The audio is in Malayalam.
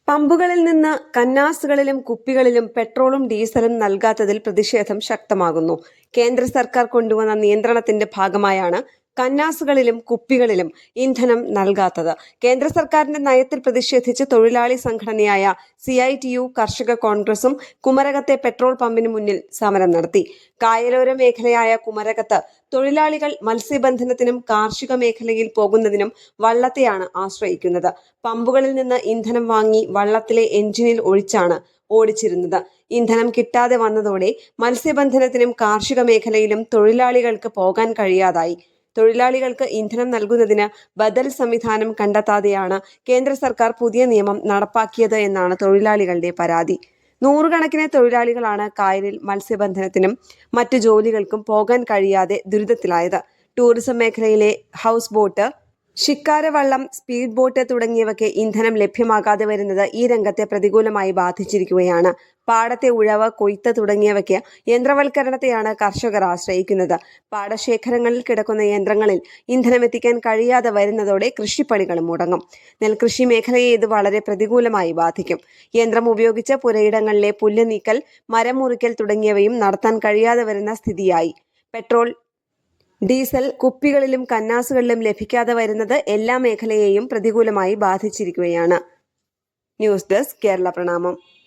പമ്പുകളിൽ നിന്ന് കന്നാസുകളിലും കുപ്പികളിലും പെട്രോളും ഡീസലും നൽകാത്തതിൽ പ്രതിഷേധം ശക്തമാകുന്നു. കേന്ദ്ര സർക്കാർ കൊണ്ടുവന്ന നിയന്ത്രണത്തിന്റെ ഭാഗമായാണ് കന്നാസുകളിലും കുപ്പികളിലും ഇന്ധനം നൽകാത്തത്. കേന്ദ്ര സർക്കാരിന്റെ നയത്തിൽ പ്രതിഷേധിച്ച് തൊഴിലാളി സംഘടനയായ CITU, കർഷക കോൺഗ്രസും കുമരകത്തെ പെട്രോൾ പമ്പിന് മുന്നിൽ സമരം നടത്തി. കായലോര മേഖലയായ കുമരകത്ത് തൊഴിലാളികൾ മത്സ്യബന്ധനത്തിനും കാർഷിക മേഖലയിൽ പോകുന്നതിനും വള്ളത്തെയാണ് ആശ്രയിക്കുന്നത്. പമ്പുകളിൽ നിന്ന് ഇന്ധനം വാങ്ങി വള്ളത്തിലെ എഞ്ചിനിൽ ഒഴിച്ചാണ് ഓടിച്ചിരുന്നത്. ഇന്ധനം കിട്ടാതെ വന്നതോടെ മത്സ്യബന്ധനത്തിനും കാർഷിക മേഖലയിലും തൊഴിലാളികൾക്ക് പോകാൻ കഴിയാതായി. തൊഴിലാളികൾക്ക് ഇന്ധനം നൽകുന്നതിന് ബദൽ സംവിധാനം കണ്ടെത്താതെയാണ് കേന്ദ്ര സർക്കാർ പുതിയ നിയമം നടപ്പാക്കിയത് എന്നാണ് തൊഴിലാളികളുടെ പരാതി. നൂറുകണക്കിന് തൊഴിലാളികളാണ് കായലിൽ മത്സ്യബന്ധനത്തിനും മറ്റു ജോലികൾക്കും പോകാൻ കഴിയാതെ ദുരിതത്തിലായത്. ടൂറിസം മേഖലയിലെ ഹൗസ് ബോട്ട്, ശിക്കാരവള്ളം, സ്പീഡ് ബോട്ട് തുടങ്ങിയവയ്ക്ക് ഇന്ധനം ലഭ്യമാകാതെ വരുന്നത് ഈ രംഗത്തെ പ്രതികൂലമായി ബാധിച്ചിരിക്കുകയാണ്. പാടത്തെ ഉഴവ്, കൊയ്ത്ത് തുടങ്ങിയവയ്ക്ക് യന്ത്രവൽക്കരണത്തെയാണ് കർഷകർ ആശ്രയിക്കുന്നത്. പാടശേഖരങ്ങളിൽ കിടക്കുന്ന യന്ത്രങ്ങളിൽ ഇന്ധനം എത്തിക്കാൻ കഴിയാതെ വരുന്നതോടെ കൃഷിപ്പണികളും മുടങ്ങും. നെൽകൃഷി മേഖലയെ ഇത് വളരെ പ്രതികൂലമായി ബാധിക്കും. യന്ത്രം ഉപയോഗിച്ച് പുരയിടങ്ങളിലെ പുല്ല് നീക്കൽ, മരം മുറിക്കൽ തുടങ്ങിയവയും നടത്താൻ കഴിയാതെ വരുന്ന സ്ഥിതിയായി. പെട്രോൾ, ഡീസൽ കുപ്പികളിലും കന്നാസുകളിലും ലഭിക്കാതെ വരുന്നത് എല്ലാ മേഖലയെയും പ്രതികൂലമായി ബാധിച്ചിരിക്കുകയാണ്. ന്യൂസ് ഡെസ്ക്, കേരള പ്രണാമം.